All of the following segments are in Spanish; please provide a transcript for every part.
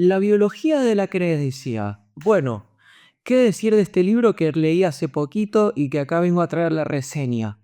La biología de la creencia. Bueno, ¿qué decir de este libro que leí hace poquito y que acá vengo a traer la reseña?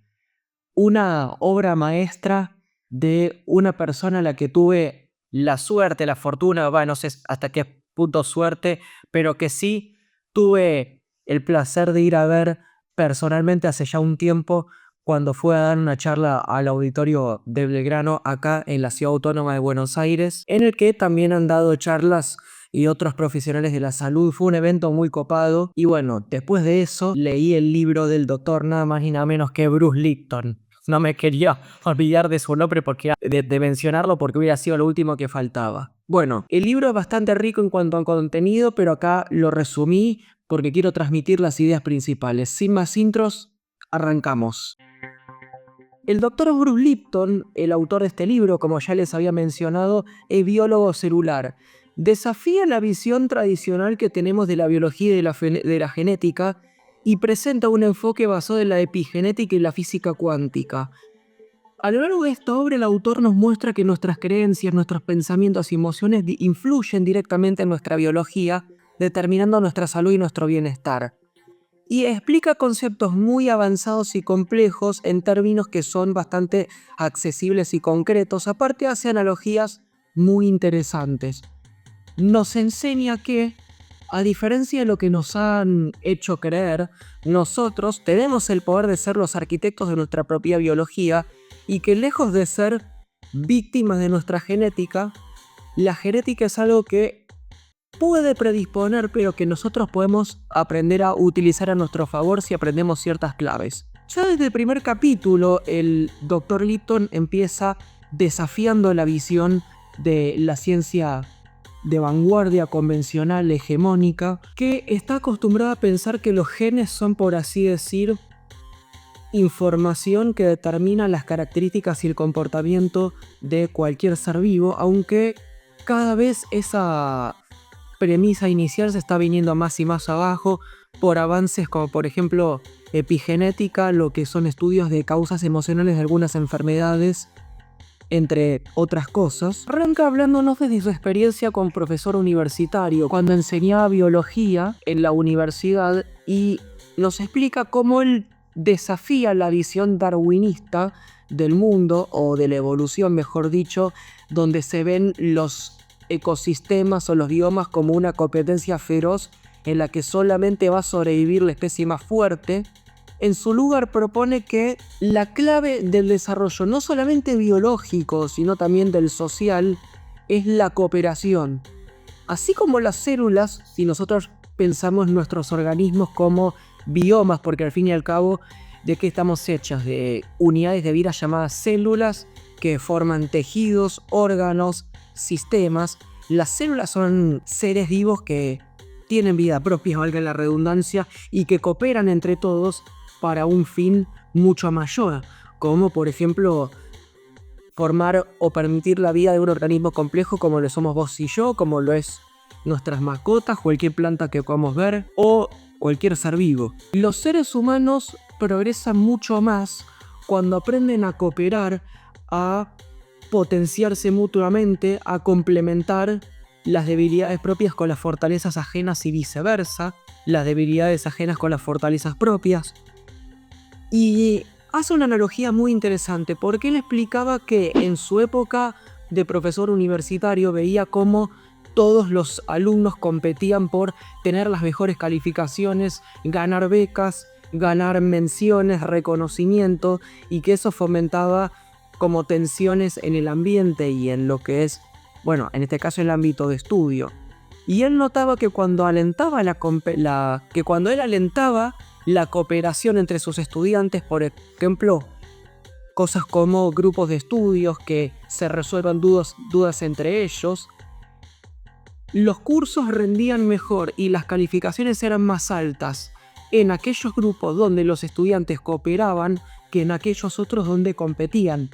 Una obra maestra de una persona a la que tuve la suerte, la fortuna, no sé hasta qué punto suerte, pero que sí tuve el placer de ir a ver personalmente hace ya un tiempo cuando fue a dar una charla al auditorio de Belgrano acá en la Ciudad Autónoma de Buenos Aires, en el que también han dado charlas y otros profesionales de la salud. Fue un evento muy copado y bueno, después de eso leí el libro del doctor nada más y nada menos que Bruce Lipton. No me quería olvidar de su nombre porque de mencionarlo porque hubiera sido lo último que faltaba. Bueno, el libro es bastante rico en cuanto a contenido, pero acá lo resumí porque quiero transmitir las ideas principales. Sin más intros, arrancamos. El doctor Bruce Lipton, el autor de este libro, como ya les había mencionado, es biólogo celular. Desafía la visión tradicional que tenemos de la biología y de la genética y presenta un enfoque basado en la epigenética y la física cuántica. A lo largo de esta obra, el autor nos muestra que nuestras creencias, nuestros pensamientos y emociones influyen directamente en nuestra biología, determinando nuestra salud y nuestro bienestar. Y explica conceptos muy avanzados y complejos en términos que son bastante accesibles y concretos. Aparte hace analogías muy interesantes. Nos enseña que, a diferencia de lo que nos han hecho creer, nosotros tenemos el poder de ser los arquitectos de nuestra propia biología y que lejos de ser víctimas de nuestra genética, la genética es algo que puede predisponer, pero que nosotros podemos aprender a utilizar a nuestro favor si aprendemos ciertas claves. Ya desde el primer capítulo, el Dr. Lipton empieza desafiando la visión de la ciencia de vanguardia convencional hegemónica, que está acostumbrada a pensar que los genes son, por así decir, información que determina las características y el comportamiento de cualquier ser vivo, aunque cada vez esa premisa inicial se está viniendo más y más abajo por avances como por ejemplo epigenética, lo que son estudios de causas emocionales de algunas enfermedades, entre otras cosas. Arranca hablándonos desde su experiencia como profesor universitario, cuando enseñaba biología en la universidad, y nos explica cómo él desafía la visión darwinista del mundo, o de la evolución mejor dicho, donde se ven los ecosistemas o los biomas como una competencia feroz en la que solamente va a sobrevivir la especie más fuerte. En su lugar propone que la clave del desarrollo no solamente biológico, sino también del social, es la cooperación. Así como las células, si nosotros pensamos nuestros organismos como biomas, porque al fin y al cabo, ¿de qué estamos hechas? De unidades de vida llamadas células que forman tejidos, órganos, sistemas. Las células son seres vivos que tienen vida propia, valga la redundancia, y que cooperan entre todos para un fin mucho mayor, como por ejemplo formar o permitir la vida de un organismo complejo como lo somos vos y yo, como lo es nuestras mascotas, cualquier planta que podamos ver o cualquier ser vivo. Los seres humanos progresan mucho más cuando aprenden a cooperar, a potenciarse mutuamente, a complementar las debilidades propias con las fortalezas ajenas y viceversa, las debilidades ajenas con las fortalezas propias. Y hace una analogía muy interesante porque él explicaba que en su época de profesor universitario veía cómo todos los alumnos competían por tener las mejores calificaciones, ganar becas, ganar menciones, reconocimiento, y que eso fomentaba como tensiones en el ambiente y en lo que es, bueno, en este caso el ámbito de estudio. Y él notaba que cuando él alentaba la cooperación entre sus estudiantes, por ejemplo, cosas como grupos de estudios que se resuelvan dudas entre ellos, los cursos rendían mejor y las calificaciones eran más altas en aquellos grupos donde los estudiantes cooperaban que en aquellos otros donde competían.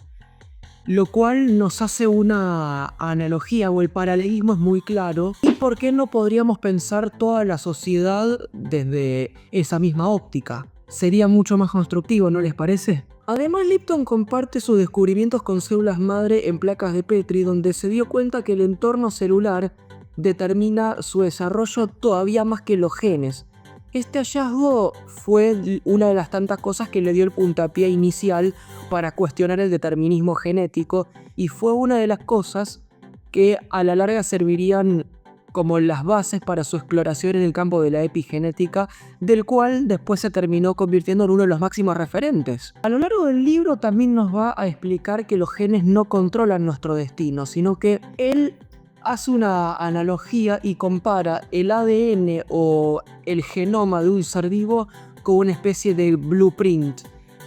Lo cual nos hace una analogía, o el paralelismo es muy claro. ¿Y por qué no podríamos pensar toda la sociedad desde esa misma óptica? Sería mucho más constructivo, ¿no les parece? Además, Lipton comparte sus descubrimientos con células madre en placas de Petri, donde se dio cuenta que el entorno celular determina su desarrollo todavía más que los genes. Este hallazgo fue una de las tantas cosas que le dio el puntapié inicial para cuestionar el determinismo genético, y fue una de las cosas que a la larga servirían como las bases para su exploración en el campo de la epigenética, del cual después se terminó convirtiendo en uno de los máximos referentes. A lo largo del libro también nos va a explicar que los genes no controlan nuestro destino, sino que él hace una analogía y compara el ADN o el genoma de un ser vivo con una especie de blueprint.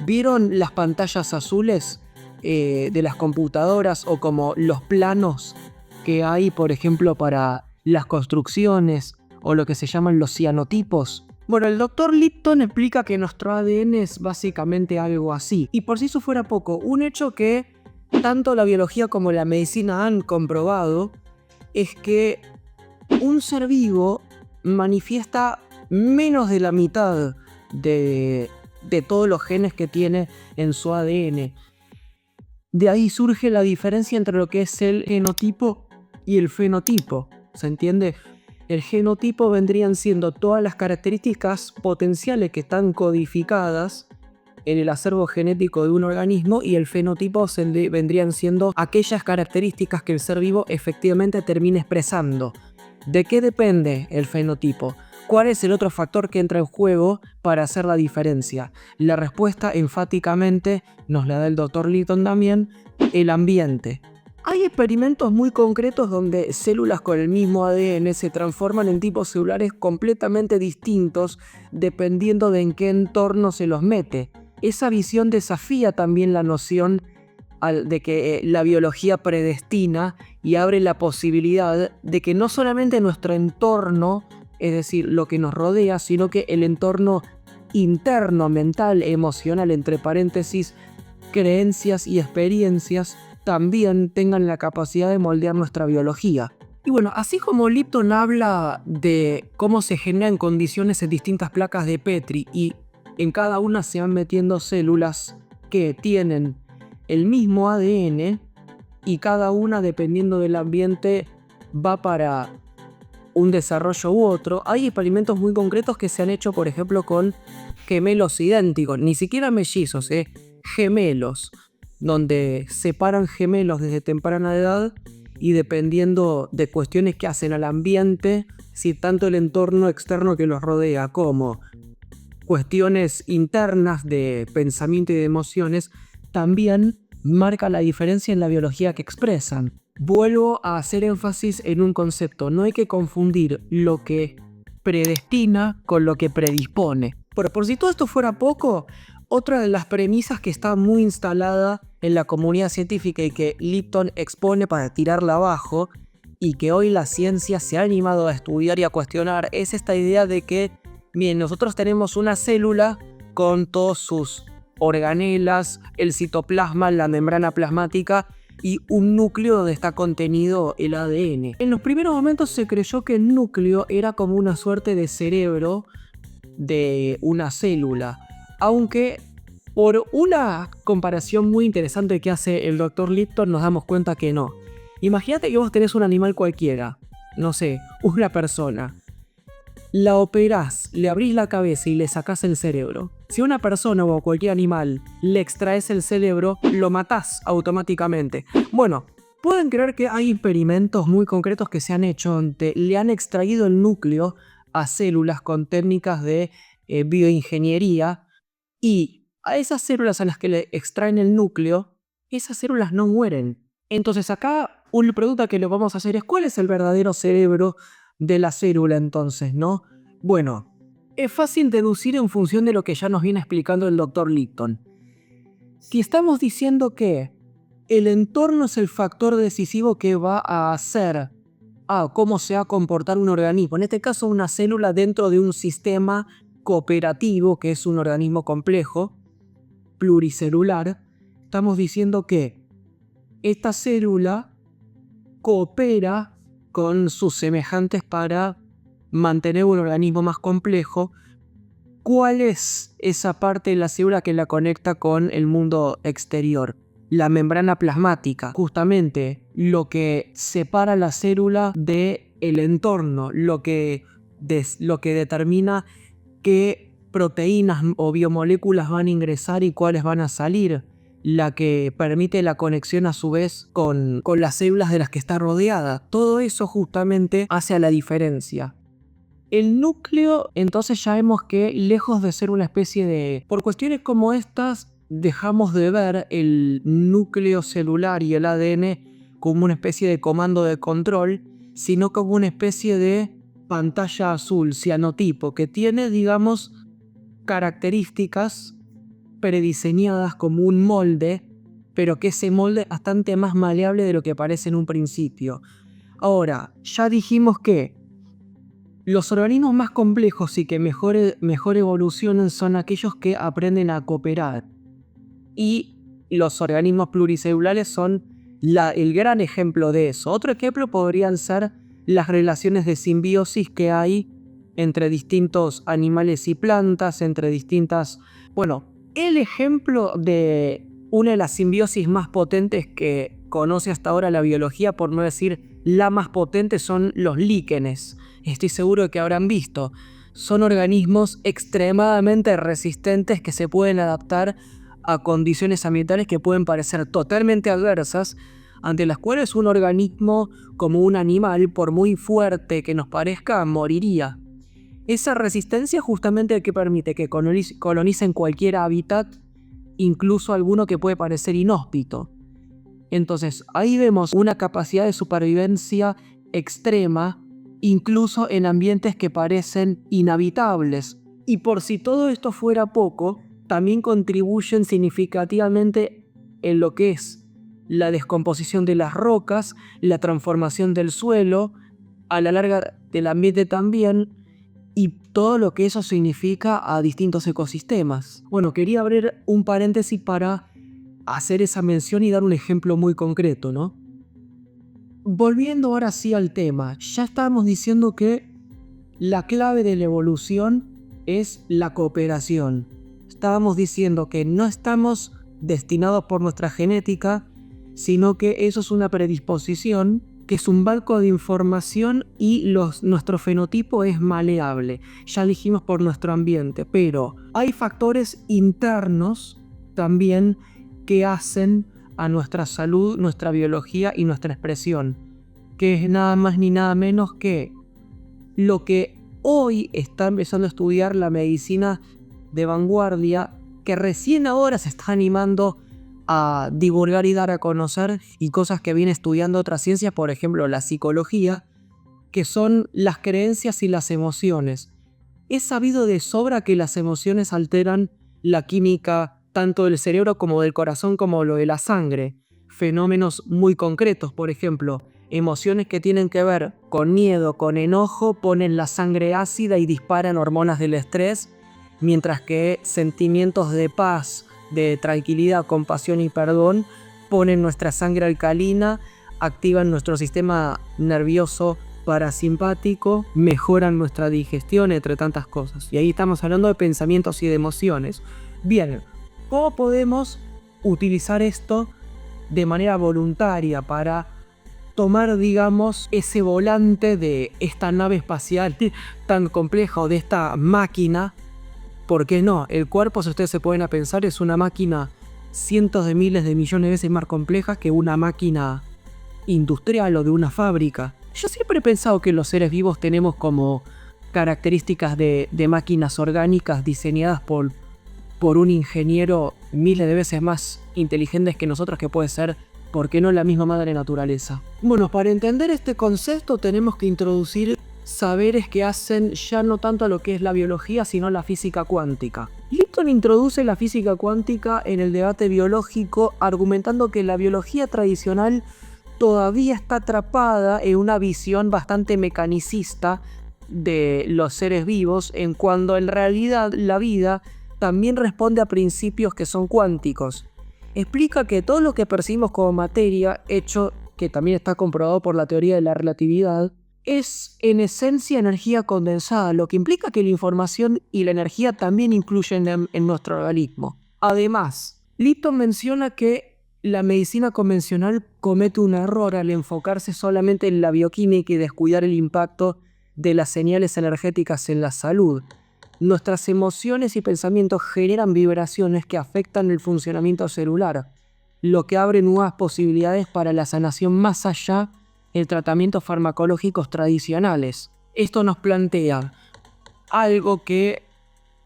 ¿Vieron las pantallas azules de las computadoras, o como los planos que hay, por ejemplo, para las construcciones, o lo que se llaman los cianotipos? Bueno, el Dr. Lipton explica que nuestro ADN es básicamente algo así. Y por si eso fuera poco, un hecho que tanto la biología como la medicina han comprobado es que un ser vivo manifiesta menos de la mitad de todos los genes que tiene en su ADN. De ahí surge la diferencia entre lo que es el genotipo y el fenotipo. ¿Se entiende? El genotipo vendrían siendo todas las características potenciales que están codificadas en el acervo genético de un organismo, y el fenotipo vendrían siendo aquellas características que el ser vivo efectivamente termina expresando. ¿De qué depende el fenotipo? ¿Cuál es el otro factor que entra en juego para hacer la diferencia? La respuesta enfáticamente nos la da el Dr. Lipton también: el ambiente. Hay experimentos muy concretos donde células con el mismo ADN se transforman en tipos celulares completamente distintos dependiendo de en qué entorno se los mete. Esa visión desafía también la noción de que la biología predestina, y abre la posibilidad de que no solamente nuestro entorno, es decir, lo que nos rodea, sino que el entorno interno, mental, emocional, entre paréntesis, creencias y experiencias, también tengan la capacidad de moldear nuestra biología. Y bueno, así como Lipton habla de cómo se generan condiciones en distintas placas de Petri, y en cada una se van metiendo células que tienen el mismo ADN, y cada una, dependiendo del ambiente, va para un desarrollo u otro. Hay experimentos muy concretos que se han hecho, por ejemplo, con gemelos idénticos, ni siquiera mellizos, gemelos, donde separan gemelos desde temprana edad, y dependiendo de cuestiones que hacen al ambiente, si tanto el entorno externo que los rodea como cuestiones internas de pensamiento y de emociones, también marca la diferencia en la biología que expresan. Vuelvo a hacer énfasis en un concepto: no hay que confundir lo que predestina con lo que predispone. Pero por si todo esto fuera poco, otra de las premisas que está muy instalada en la comunidad científica y que Lipton expone para tirarla abajo, y que hoy la ciencia se ha animado a estudiar y a cuestionar, es esta idea de que, bien, nosotros tenemos una célula con todos sus organelas, el citoplasma, la membrana plasmática y un núcleo donde está contenido el ADN. En los primeros momentos se creyó que el núcleo era como una suerte de cerebro de una célula, aunque por una comparación muy interesante que hace el Dr. Lipton nos damos cuenta que no. Imagínate que vos tenés un animal cualquiera, no sé, una persona. La operás, le abrís la cabeza y le sacás el cerebro. Si a una persona o a cualquier animal le extraes el cerebro, lo matás automáticamente. Bueno, pueden creer que hay experimentos muy concretos que se han hecho donde le han extraído el núcleo a células con técnicas de bioingeniería, y a esas células a las que le extraen el núcleo, esas células no mueren. Entonces acá una pregunta que le vamos a hacer es: ¿cuál es el verdadero cerebro de la célula entonces, no? Bueno, es fácil deducir en función de lo que ya nos viene explicando el Dr. Lipton. Si estamos diciendo que el entorno es el factor decisivo que va a hacer cómo se va a comportar un organismo, en este caso una célula dentro de un sistema cooperativo que es un organismo complejo, pluricelular, estamos diciendo que esta célula coopera con sus semejantes para mantener un organismo más complejo. ¿Cuál es esa parte de la célula que la conecta con el mundo exterior? La membrana plasmática, justamente lo que separa la célula de el entorno lo que determina qué proteínas o biomoléculas van a ingresar y cuáles van a salir, la que permite la conexión a su vez con las células de las que está rodeada. Todo eso justamente hace a la diferencia. El núcleo, entonces ya vemos que lejos de ser una especie de... Por cuestiones como estas, dejamos de ver el núcleo celular y el ADN como una especie de comando de control, sino como una especie de pantalla azul, cianotipo, que tiene, digamos, características prediseñadas como un molde, pero que ese molde es bastante más maleable de lo que parece en un principio. Ahora, ya dijimos que los organismos más complejos y que mejor evolucionan son aquellos que aprenden a cooperar. Y los organismos pluricelulares son el gran ejemplo de eso. Otro ejemplo podrían ser las relaciones de simbiosis que hay entre distintos animales y plantas, entre distintas... Bueno, el ejemplo de una de las simbiosis más potentes que conoce hasta ahora la biología, por no decir la más potente, son los líquenes. Estoy seguro de que habrán visto. Son organismos extremadamente resistentes que se pueden adaptar a condiciones ambientales que pueden parecer totalmente adversas, ante las cuales un organismo como un animal, por muy fuerte que nos parezca, moriría. Esa resistencia justamente es lo que permite que colonicen cualquier hábitat, incluso alguno que puede parecer inhóspito. Entonces ahí vemos una capacidad de supervivencia extrema, incluso en ambientes que parecen inhabitables. Y por si todo esto fuera poco, también contribuyen significativamente en lo que es la descomposición de las rocas, la transformación del suelo, a la larga del ambiente también, y todo lo que eso significa a distintos ecosistemas. Bueno, quería abrir un paréntesis para hacer esa mención y dar un ejemplo muy concreto, ¿no? Volviendo ahora sí al tema, ya estábamos diciendo que la clave de la evolución es la cooperación. Estábamos diciendo que no estamos destinados por nuestra genética, sino que eso es una predisposición, que es un banco de información y nuestro fenotipo es maleable. Ya dijimos por nuestro ambiente, pero hay factores internos también que hacen a nuestra salud, nuestra biología y nuestra expresión, que es nada más ni nada menos que lo que hoy está empezando a estudiar la medicina de vanguardia, que recién ahora se está animando a divulgar y dar a conocer, y cosas que viene estudiando otras ciencias, por ejemplo la psicología, que son las creencias y las emociones. Es sabido de sobra que las emociones alteran la química tanto del cerebro como del corazón como lo de la sangre. Fenómenos muy concretos, por ejemplo, emociones que tienen que ver con miedo, con enojo, ponen la sangre ácida y disparan hormonas del estrés, mientras que sentimientos de paz, de tranquilidad, compasión y perdón ponen nuestra sangre alcalina, activan nuestro sistema nervioso parasimpático, mejoran nuestra digestión, entre tantas cosas. Y ahí estamos hablando de pensamientos y de emociones. Bien, ¿cómo podemos utilizar esto de manera voluntaria para tomar, digamos, ese volante de esta nave espacial tan compleja o de esta máquina? ¿Por qué no? El cuerpo, si ustedes se pueden a pensar, es una máquina cientos de miles de millones de veces más compleja que una máquina industrial o de una fábrica. Yo siempre he pensado que los seres vivos tenemos como características de máquinas orgánicas diseñadas por un ingeniero miles de veces más inteligentes que nosotros, que puede ser, ¿por qué no, la misma madre naturaleza? Bueno, para entender este concepto tenemos que introducir saberes que hacen ya no tanto a lo que es la biología, sino la física cuántica. Lipton introduce la física cuántica en el debate biológico, argumentando que la biología tradicional todavía está atrapada en una visión bastante mecanicista de los seres vivos, en cuando en realidad la vida también responde a principios que son cuánticos. Explica que todo lo que percibimos como materia, hecho que también está comprobado por la teoría de la relatividad, es en esencia energía condensada, lo que implica que la información y la energía también influyen en nuestro organismo. Además, Lipton menciona que la medicina convencional comete un error al enfocarse solamente en la bioquímica y descuidar el impacto de las señales energéticas en la salud. Nuestras emociones y pensamientos generan vibraciones que afectan el funcionamiento celular, lo que abre nuevas posibilidades para la sanación más allá de tratamientos farmacológicos tradicionales. Esto nos plantea algo que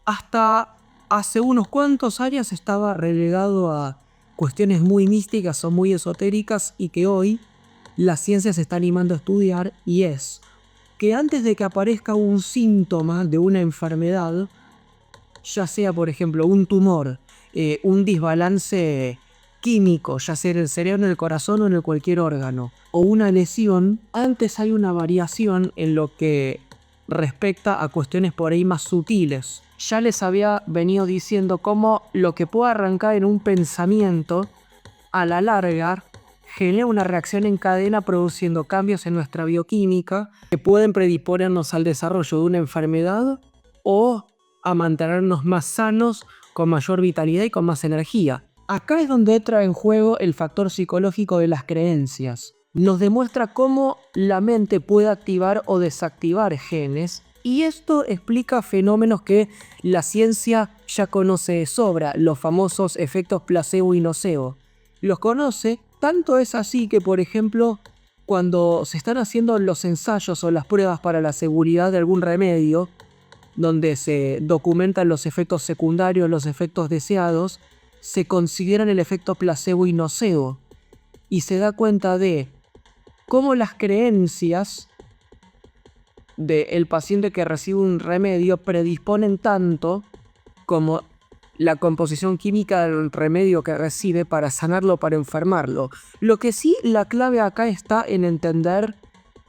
hasta hace unos cuantos años estaba relegado a cuestiones muy místicas o muy esotéricas y que hoy la ciencia se está animando a estudiar, y es que antes de que aparezca un síntoma de una enfermedad, ya sea por ejemplo un tumor, un desbalance químico, ya sea en el cerebro, en el corazón o en cualquier órgano, o una lesión, antes hay una variación en lo que respecta a cuestiones por ahí más sutiles. Ya les había venido diciendo cómo lo que puede arrancar en un pensamiento, a la larga genera una reacción en cadena produciendo cambios en nuestra bioquímica que pueden predisponernos al desarrollo de una enfermedad o a mantenernos más sanos, con mayor vitalidad y con más energía. Acá es donde entra en juego el factor psicológico de las creencias. Nos demuestra cómo la mente puede activar o desactivar genes, y esto explica fenómenos que la ciencia ya conoce de sobra, los famosos efectos placebo y nocebo. Los conoce, tanto es así que, por ejemplo, cuando se están haciendo los ensayos o las pruebas para la seguridad de algún remedio, donde se documentan los efectos secundarios, los efectos deseados, se consideran el efecto placebo y nocebo, y se da cuenta de cómo las creencias del paciente que recibe un remedio predisponen tanto como la composición química del remedio que recibe para sanarlo o para enfermarlo. Lo que sí, la clave acá está en entender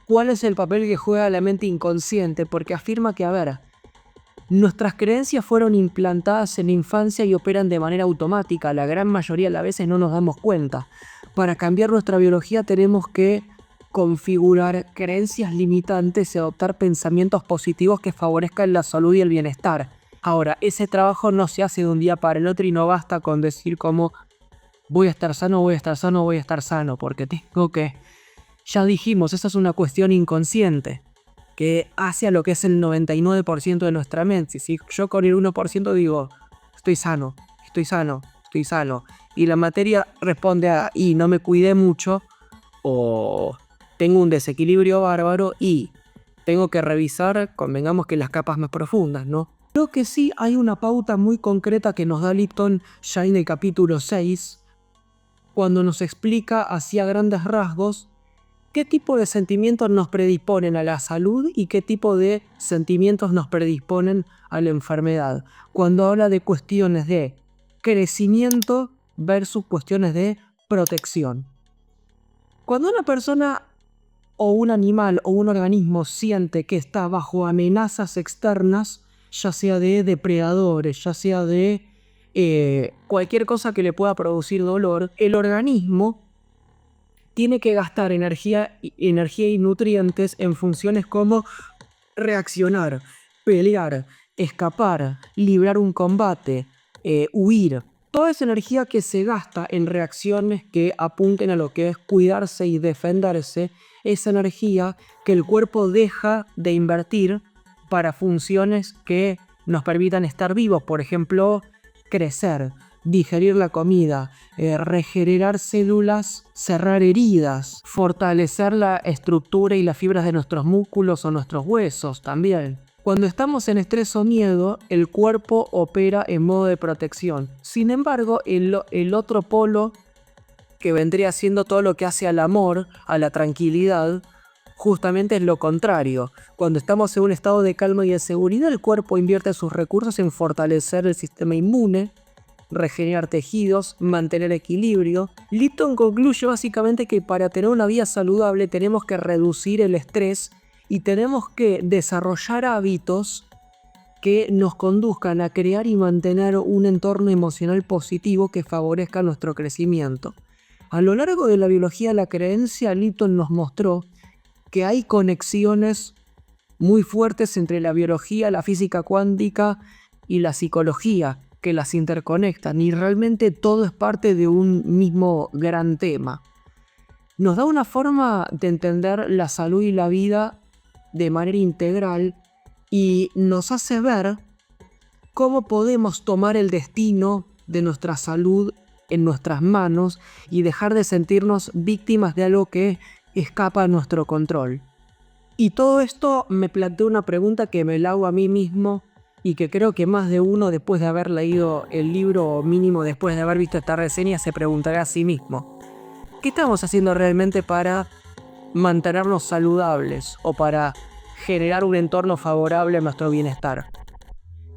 cuál es el papel que juega la mente inconsciente, porque afirma que, a ver, nuestras creencias fueron implantadas en la infancia y operan de manera automática. La gran mayoría de las veces no nos damos cuenta. Para cambiar nuestra biología tenemos que configurar creencias limitantes y adoptar pensamientos positivos que favorezcan la salud y el bienestar. Ahora, ese trabajo no se hace de un día para el otro y no basta con decir como voy a estar sano, voy a estar sano, voy a estar sano, porque tengo que... Ya dijimos, esa es una cuestión inconsciente que hace a lo que es el 99% de nuestra mente. Si yo con el 1% digo, estoy sano, estoy sano, estoy sano, y la materia responde a, y no me cuidé mucho, o tengo un desequilibrio bárbaro y tengo que revisar, convengamos que las capas más profundas, ¿no? Creo que sí hay una pauta muy concreta que nos da Lipton ya en el capítulo 6, cuando nos explica así a grandes rasgos qué tipo de sentimientos nos predisponen a la salud y qué tipo de sentimientos nos predisponen a la enfermedad. Cuando habla de cuestiones de crecimiento versus cuestiones de protección. Cuando una persona o un animal o un organismo siente que está bajo amenazas externas, ya sea de depredadores, ya sea de cualquier cosa que le pueda producir dolor, el organismo tiene que gastar energía y nutrientes en funciones como reaccionar, pelear, escapar, librar un combate, huir. Toda esa energía que se gasta en reacciones que apunten a lo que es cuidarse y defenderse, esa energía que el cuerpo deja de invertir para funciones que nos permitan estar vivos, por ejemplo, crecer, digerir la comida, regenerar células, cerrar heridas, fortalecer la estructura y las fibras de nuestros músculos o nuestros huesos también. Cuando estamos en estrés o miedo, el cuerpo opera en modo de protección. Sin embargo, el otro polo, que vendría siendo todo lo que hace al amor, a la tranquilidad, justamente es lo contrario. Cuando estamos en un estado de calma y de seguridad, el cuerpo invierte sus recursos en fortalecer el sistema inmune, regenerar tejidos, mantener equilibrio. Lipton concluye básicamente que para tener una vida saludable tenemos que reducir el estrés y tenemos que desarrollar hábitos que nos conduzcan a crear y mantener un entorno emocional positivo que favorezca nuestro crecimiento. A lo largo de la biología de la creencia, Lipton nos mostró que hay conexiones muy fuertes entre la biología, la física cuántica y la psicología. que las interconectan y realmente todo es parte de un mismo gran tema. Nos da una forma de entender la salud y la vida de manera integral y nos hace ver cómo podemos tomar el destino de nuestra salud en nuestras manos y dejar de sentirnos víctimas de algo que escapa a nuestro control. Y todo esto me plantea una pregunta que me la hago a mí mismo y que creo que más de uno, después de haber leído el libro, o mínimo después de haber visto esta reseña, se preguntará a sí mismo: ¿qué estamos haciendo realmente para mantenernos saludables o para generar un entorno favorable a nuestro bienestar?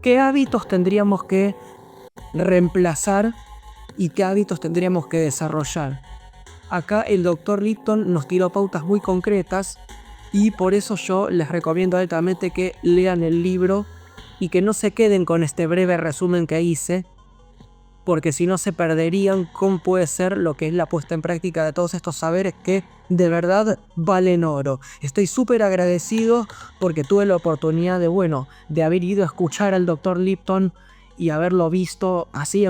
¿Qué hábitos tendríamos que reemplazar y qué hábitos tendríamos que desarrollar? Acá el Dr. Lipton nos tiró pautas muy concretas y por eso yo les recomiendo altamente que lean el libro y que no se queden con este breve resumen que hice, porque si no se perderían cómo puede ser lo que es la puesta en práctica de todos estos saberes que de verdad valen oro. Estoy súper agradecido porque tuve la oportunidad de haber ido a escuchar al Dr. Lipton y haberlo visto así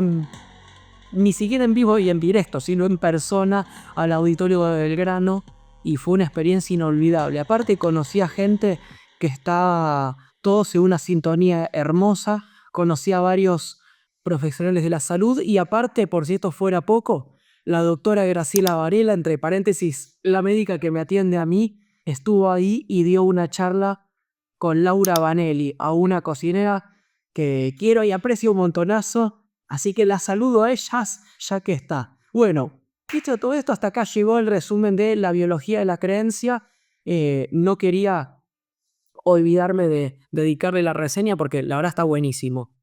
ni siquiera en vivo y en directo, sino en persona al Auditorio de Belgrano, y fue una experiencia inolvidable. Aparte conocí a gente que está todos en una sintonía hermosa, conocí a varios profesionales de la salud y aparte, por si esto fuera poco, la doctora Graciela Varela, entre paréntesis, la médica que me atiende a mí, estuvo ahí y dio una charla con Laura Vanelli, a una cocinera que quiero y aprecio un montonazo, así que la saludo a ellas ya que está. Bueno, dicho todo esto, hasta acá llegó el resumen de la biología de la creencia. No quería olvidarme de dedicarle la reseña porque la verdad está buenísimo.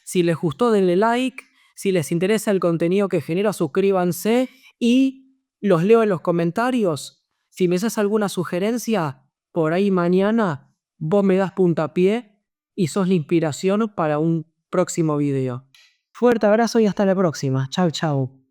Si les gustó, denle like. Si les interesa el contenido que genero, suscríbanse y los leo en los comentarios. Si me haces alguna sugerencia, por ahí mañana vos me das puntapié y sos la inspiración para un próximo video. Fuerte abrazo y hasta la próxima. Chau, chau.